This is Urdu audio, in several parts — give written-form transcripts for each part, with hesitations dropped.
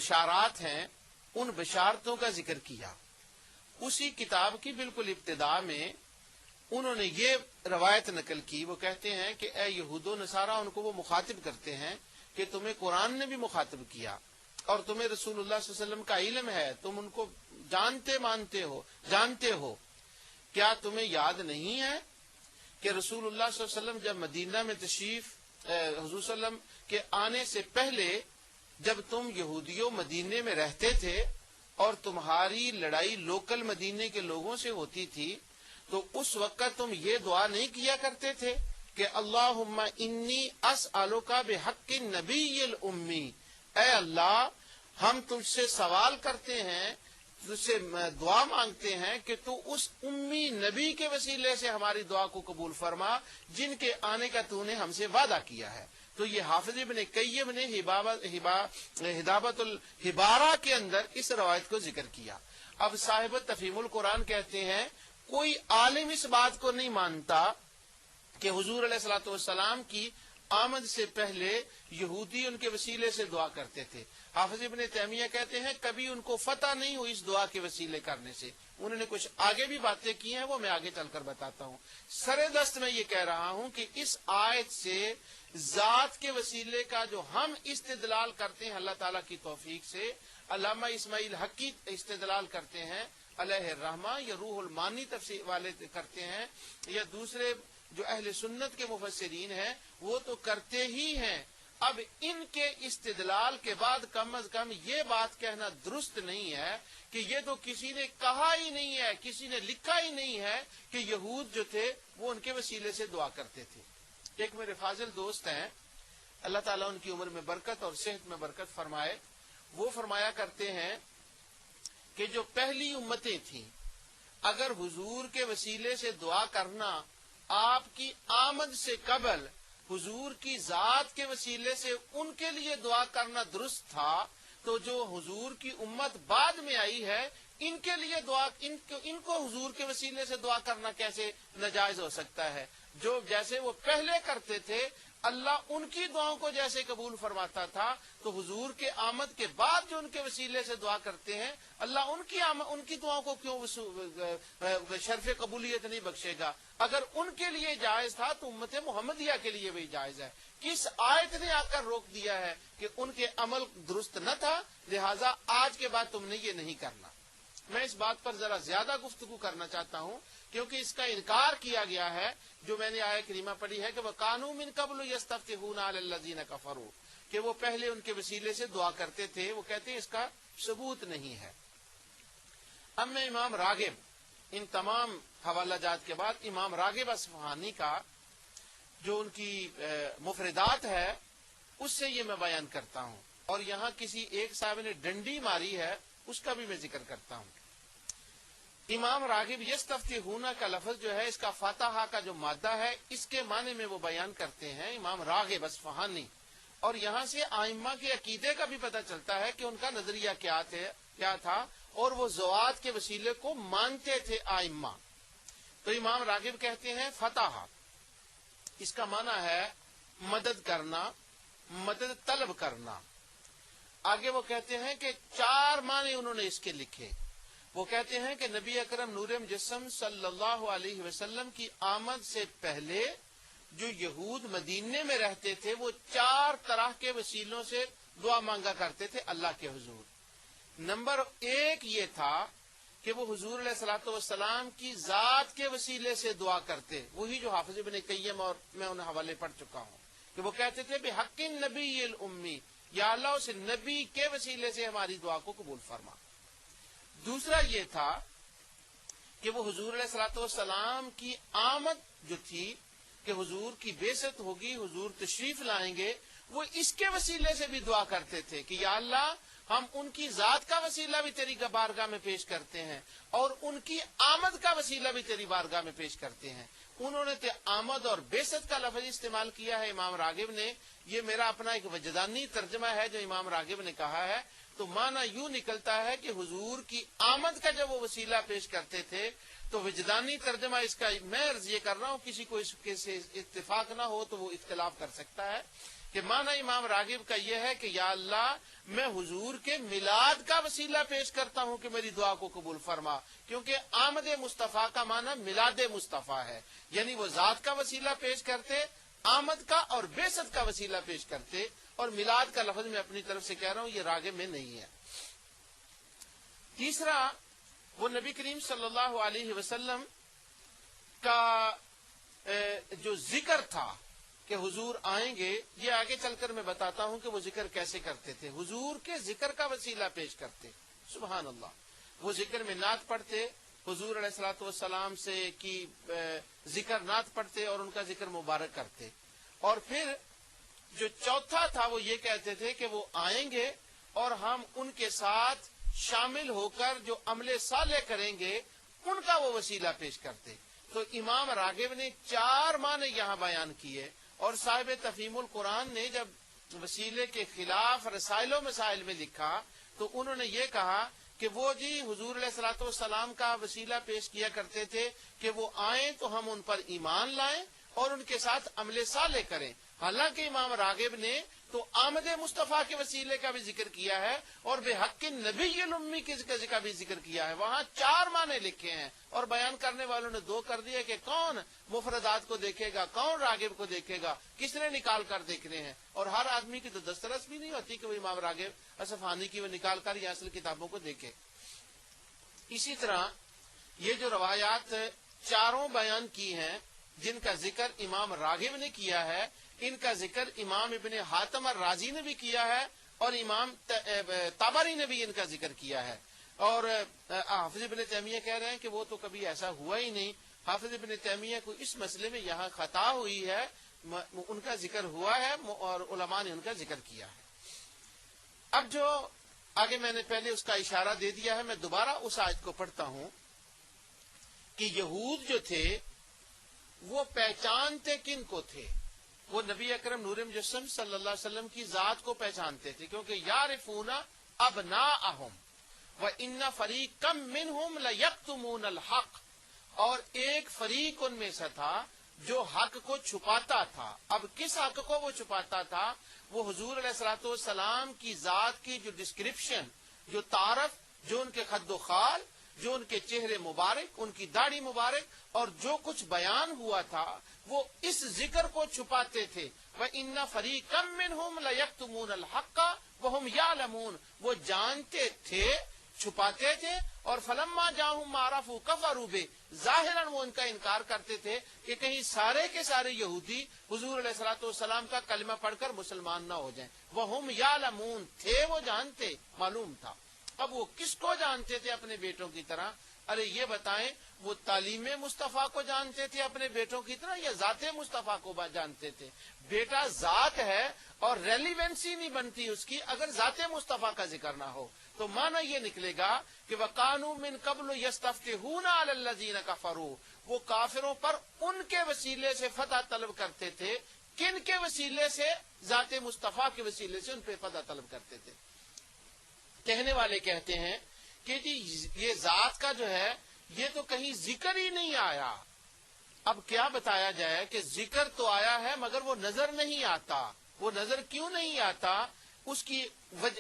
بشارات ہیں ان بشارتوں کا ذکر کیا. اسی کتاب کی بالکل ابتدا میں انہوں نے یہ روایت نقل کی. وہ کہتے ہیں کہ اے یہود و نصارہ، ان کو وہ مخاطب کرتے ہیں کہ تمہیں قرآن نے بھی مخاطب کیا اور تمہیں رسول اللہ صلی اللہ علیہ وسلم کا علم ہے، تم ان کو جانتے ہو. کیا تمہیں یاد نہیں ہے کہ رسول اللہ صلی اللہ علیہ وسلم جب مدینہ میں تشریف حضور صلی اللہ علیہ وسلم کے آنے سے پہلے جب تم یہودیوں مدینے میں رہتے تھے اور تمہاری لڑائی لوکل مدینے کے لوگوں سے ہوتی تھی تو اس وقت تم یہ دعا نہیں کیا کرتے تھے کہ اللہم انی اسألک بحق النبی الامی، اے اللہ ہم تجھ سے سوال کرتے ہیں، تجھ سے دعا مانگتے ہیں کہ تو اس امی نبی کے وسیلے سے ہماری دعا کو قبول فرما جن کے آنے کا تو نے ہم سے وعدہ کیا ہے. تو یہ حافظ ابن قیم نے ہدابت الحبارہ کے اندر اس روایت کو ذکر کیا. اب صاحب تفہیم القرآن کہتے ہیں کوئی عالم اس بات کو نہیں مانتا کہ حضور علیہ الصلوۃ والسلام کی آمد سے پہلے یہودی ان کے وسیلے سے دعا کرتے تھے. حافظ ابن تیمیہ کہتے ہیں کبھی ان کو فتح نہیں ہوئی اس دعا کے وسیلے کرنے سے. انہوں نے کچھ آگے بھی باتیں کی ہیں، وہ میں آگے چل کر بتاتا ہوں. سر دست میں یہ کہہ رہا ہوں کہ اس آیت سے ذات کے وسیلے کا جو ہم استدلال کرتے ہیں اللہ تعالیٰ کی توفیق سے، علامہ اسماعیل حقی استدلال کرتے ہیں علیہ الرحمہ، یا روح المانی تفسیر والے کرتے ہیں، یا دوسرے جو اہل سنت کے مفسرین ہیں وہ تو کرتے ہی ہیں. اب ان کے استدلال کے بعد کم از کم یہ بات کہنا درست نہیں ہے کہ یہ تو کسی نے کہا ہی نہیں ہے، کسی نے لکھا ہی نہیں ہے کہ یہود جو تھے وہ ان کے وسیلے سے دعا کرتے تھے. ایک میرے فاضل دوست ہیں، اللہ تعالیٰ ان کی عمر میں برکت اور صحت میں برکت فرمائے، وہ فرمایا کرتے ہیں کہ جو پہلی امتیں تھیں اگر حضور کے وسیلے سے دعا کرنا آپ کی آمد سے قبل حضور کی ذات کے وسیلے سے ان کے لیے دعا کرنا درست تھا، تو جو حضور کی امت بعد میں آئی ہے ان کے لیے دعا ان کو حضور کے وسیلے سے دعا کرنا کیسے ناجائز ہو سکتا ہے؟ جو جیسے وہ پہلے کرتے تھے اللہ ان کی دعاؤں کو جیسے قبول فرماتا تھا، تو حضور کے آمد کے بعد جو ان کے وسیلے سے دعا کرتے ہیں اللہ ان کی دعاؤں کو کیوں شرف قبولیت نہیں بخشے گا؟ اگر ان کے لیے جائز تھا تو امت محمدیہ کے لیے بھی جائز ہے. کس آیت نے آ کر روک دیا ہے کہ ان کے عمل درست نہ تھا لہذا آج کے بعد تم نے یہ نہیں کرنا؟ میں اس بات پر ذرا زیادہ گفتگو کرنا چاہتا ہوں کیونکہ اس کا انکار کیا گیا ہے. جو میں نے آیت کریمہ پڑھی ہے کہ وَكَانُوا مِن قَبْلُ يَسْتَفْتِحُونَ عَلَى الَّذِينَ كَفَرُوا، کہ وہ پہلے ان کے وسیلے سے دعا کرتے تھے. وہ کہتے ہیں اس کا ثبوت نہیں ہے. اب میں امام راغب، ان تمام حوالہ جات کے بعد امام راغب اصفہانی کا جو ان کی مفردات ہے اس سے یہ میں بیان کرتا ہوں، اور یہاں کسی ایک صاحب نے ڈنڈی ماری ہے اس کا بھی میں ذکر کرتا ہوں. امام راغب یستفتحون کا لفظ جو ہے اس کا فاتحہ کا جو مادہ ہے اس کے معنی میں وہ بیان کرتے ہیں امام راغب اصفہانی. اور یہاں سے ائمہ کے عقیدے کا بھی پتہ چلتا ہے کہ ان کا نظریہ کیا تھا اور وہ ذوات کے وسیلے کو مانتے تھے ائمہ. تو امام راغب کہتے ہیں فتح اس کا معنی ہے مدد کرنا، مدد طلب کرنا. آگے وہ کہتے ہیں کہ 4 معنی انہوں نے اس کے لکھے. وہ کہتے ہیں کہ نبی اکرم نور مجسم صلی اللہ علیہ وسلم کی آمد سے پہلے جو یہود مدینے میں رہتے تھے وہ 4 طرح کے وسیلوں سے دعا مانگا کرتے تھے اللہ کے حضور. نمبر 1 یہ تھا کہ وہ حضور علیہ الصلوۃ والسلام کی ذات کے وسیلے سے دعا کرتے، وہی جو حافظ ابن قیم اور میں ان حوالے پڑھ چکا ہوں کہ وہ کہتے تھے بحق النبی الامی، یا اللہ اس نبی کے وسیلے سے ہماری دعا کو قبول فرما. دوسرا یہ تھا کہ وہ حضور علیہ الصلوۃ والسلام کی آمد جو تھی کہ حضور کی بعثت ہوگی، حضور تشریف لائیں گے، وہ اس کے وسیلے سے بھی دعا کرتے تھے کہ یا اللہ ہم ان کی ذات کا وسیلہ بھی تیری بارگاہ میں پیش کرتے ہیں اور ان کی آمد کا وسیلہ بھی تیری بارگاہ میں پیش کرتے ہیں. انہوں نے آمد اور بعثت کا لفظ استعمال کیا ہے امام راغب نے. یہ میرا اپنا ایک وجدانی ترجمہ ہے جو امام راغب نے کہا ہے. تو معنی یوں نکلتا ہے کہ حضور کی آمد کا جب وہ وسیلہ پیش کرتے تھے تو وجدانی ترجمہ اس کا میں عرض یہ کر رہا ہوں، کسی کو اس کے سے اتفاق نہ ہو تو وہ اختلاف کر سکتا ہے کہ معنی امام راغب کا یہ ہے کہ یا اللہ میں حضور کے میلاد کا وسیلہ پیش کرتا ہوں کہ میری دعا کو قبول فرما، کیونکہ آمد مصطفیٰ کا معنی میلاد مصطفیٰ ہے، یعنی وہ ذات کا وسیلہ پیش کرتے، آمد کا اور بعثت کا وسیلہ پیش کرتے، اور میلاد کا لفظ میں اپنی طرف سے کہہ رہا ہوں، یہ راغب میں نہیں ہے۔ تیسرا، وہ نبی کریم صلی اللہ علیہ وسلم کا جو ذکر تھا کہ حضور آئیں گے، یہ آگے چل کر میں بتاتا ہوں کہ وہ ذکر کیسے کرتے تھے۔ حضور کے ذکر کا وسیلہ پیش کرتے، سبحان اللہ، وہ ذکر میں نعت پڑھتے، حضور علیہ الصلوۃ والسلام سے کی ذکر نعت پڑھتے اور ان کا ذکر مبارک کرتے، اور پھر جو چوتھا تھا وہ یہ کہتے تھے کہ وہ آئیں گے اور ہم ان کے ساتھ شامل ہو کر جو عمل صالح کریں گے ان کا وہ وسیلہ پیش کرتے۔ تو امام راغب نے 4 معنی یہاں بیان کیے، اور صاحب تفہیم القرآن نے جب وسیلے کے خلاف رسائل و مسائل میں لکھا تو انہوں نے یہ کہا کہ وہ جی حضور علیہ الصلوۃ والسلام کا وسیلہ پیش کیا کرتے تھے کہ وہ آئیں تو ہم ان پر ایمان لائیں اور ان کے ساتھ عمل صالح کریں، حالانکہ امام راغب نے تو آمد مصطفیٰ کے وسیلے کا بھی ذکر کیا ہے اور بے حق نبی الامی کا بھی ذکر کیا ہے۔ وہاں 4 معنی لکھے ہیں اور بیان کرنے والوں نے 2 کر دیا کہ کون مفردات کو دیکھے گا، کون راغب کو دیکھے گا، کس نے نکال کر دیکھنے ہیں، اور ہر آدمی کی تو دسترس بھی نہیں ہوتی کہ وہ امام راغب اصفہانی کی وہ نکال کر یا اصل کتابوں کو دیکھے۔ اسی طرح یہ جو روایات 4 بیان کی ہیں جن کا ذکر امام راغب نے کیا ہے، ان کا ذکر امام ابن حاتم الرازی نے بھی کیا ہے اور امام طبری نے بھی ان کا ذکر کیا ہے، اور حافظ ابن تیمیہ کہہ رہے ہیں کہ وہ تو کبھی ایسا ہوا ہی نہیں۔ حافظ ابن تیمیہ کو اس مسئلے میں یہاں خطا ہوئی ہے، ان کا ذکر ہوا ہے اور علماء نے ان کا ذکر کیا ہے۔ اب جو آگے میں نے پہلے اس کا اشارہ دے دیا ہے، میں دوبارہ اس آیت کو پڑھتا ہوں کہ یہود جو تھے وہ پہچانتے کن کو تھے؟ وہ نبی اکرم نور مجسم صلی اللہ علیہ وسلم کی ذات کو پہچانتے تھے، کیونکہ یعرفون ابناءہم وان فریقا منہم لیکتمون الحق، اور ایک فریق ان میں سے تھا جو حق کو چھپاتا تھا۔ اب کس حق کو وہ چھپاتا تھا؟ وہ حضور علیہ الصلوۃ والسلام کی ذات کی جو ڈسکرپشن، جو تعارف، جو ان کے خد و خال، جو ان کے چہرے مبارک، ان کی داڑھی مبارک، اور جو کچھ بیان ہوا تھا وہ اس ذکر کو چھپاتے تھے۔ وَإِنَّ فَرِيقًا مِّنْهُمْ لَيَكْتُمُونَ الْحَقَّ وَهُمْ يَعْلَمُونَ، وہ جانتے تھے، چھپاتے تھے، اور فَلَمَّا جَاءَهُم مَّا عَرَفُوا كَفَرُوا بِهِ، ظاہراً وہ ان کا انکار کرتے تھے کہ کہیں سارے کے سارے یہودی حضور علیہ الصلوۃ والسلام کا کلمہ پڑھ کر مسلمان نہ ہو جائیں۔ وَهُمْ يَعْلَمُونَ، تھے وہ جانتے، معلوم تھا۔ اب وہ کس کو جانتے تھے اپنے بیٹوں کی طرح؟ ارے یہ بتائیں، وہ تعلیم مصطفیٰ کو جانتے تھے اپنے بیٹوں کی طرح یا ذات مصطفیٰ کو جانتے تھے؟ بیٹا ذات ہے اور ریلیونسی نہیں بنتی اس کی اگر ذات مصطفیٰ کا ذکر نہ ہو، تو معنی یہ نکلے گا کہ وَقَانُوا مِن قَبْلُ يَسْتَفْتِحُونَ عَلَى الَّذِينَ كَفَرُوا، وہ کافروں پر ان کے وسیلے سے فتح طلب کرتے تھے۔ کن کے وسیلے سے؟ ذات مصطفیٰ کے وسیلے سے ان پہ فتح طلب کرتے تھے۔ کہنے والے کہتے ہیں کہ جی یہ ذات کا جو ہے یہ تو کہیں ذکر ہی نہیں آیا۔ اب کیا بتایا جائے کہ ذکر تو آیا ہے مگر وہ نظر نہیں آتا۔ وہ نظر کیوں نہیں آتا؟ اس کی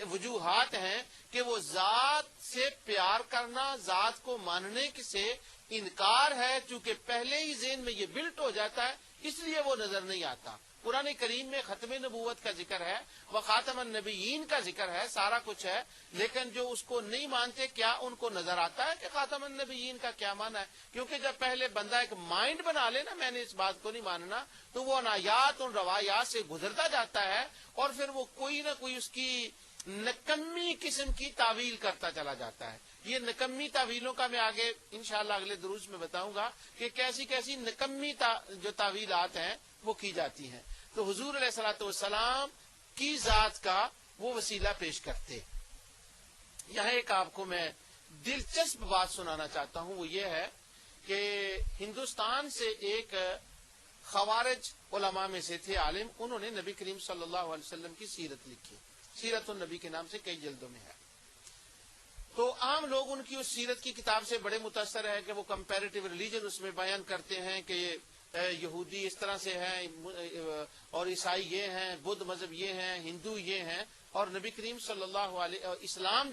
وجوہات ہیں کہ وہ ذات سے پیار کرنا، ذات کو ماننے سے انکار ہے، چونکہ پہلے ہی ذہن میں یہ بلٹ ہو جاتا ہے، اس لیے وہ نظر نہیں آتا۔ قرآن کریم میں ختم نبوت کا ذکر ہے، وخاتم النبیین کا ذکر ہے، سارا کچھ ہے، لیکن جو اس کو نہیں مانتے کیا ان کو نظر آتا ہے کہ خاتم النبیین کا کیا معنی ہے؟ کیونکہ جب پہلے بندہ ایک مائنڈ بنا لے نا میں نے اس بات کو نہیں ماننا، تو وہ ان آیات ان روایات سے گزرتا جاتا ہے اور پھر وہ کوئی نہ کوئی اس کی نکمی قسم کی تعویل کرتا چلا جاتا ہے۔ یہ نکمی تعویلوں کا میں آگے انشاءاللہ اگلے دروس میں بتاؤں گا کہ کیسی کیسی نکمی جو تعویلات ہیں وہ کی جاتی ہیں۔ تو حضور علیہ الصلوۃ والسلام کی ذات کا وہ وسیلہ پیش کرتے۔ یہاں ایک آپ کو میں دلچسپ بات سنانا چاہتا ہوں، وہ یہ ہے کہ ہندوستان سے ایک خوارج علماء میں سے تھے عالم، انہوں نے نبی کریم صلی اللہ علیہ وسلم کی سیرت لکھی، سیرت النبی کے نام سے کئی جلدوں میں ہے۔ تو عام لوگ ان کی اس سیرت کی کتاب سے بڑے متاثر ہے کہ وہ کمپیریٹیو ریلیجن اس میں بیان کرتے ہیں کہ یہودی اس طرح سے ہیں اور عیسائی یہ ہیں، بدھ مذہب یہ ہیں، ہندو یہ ہیں، اور نبی کریم صلی اللہ علیہ اسلام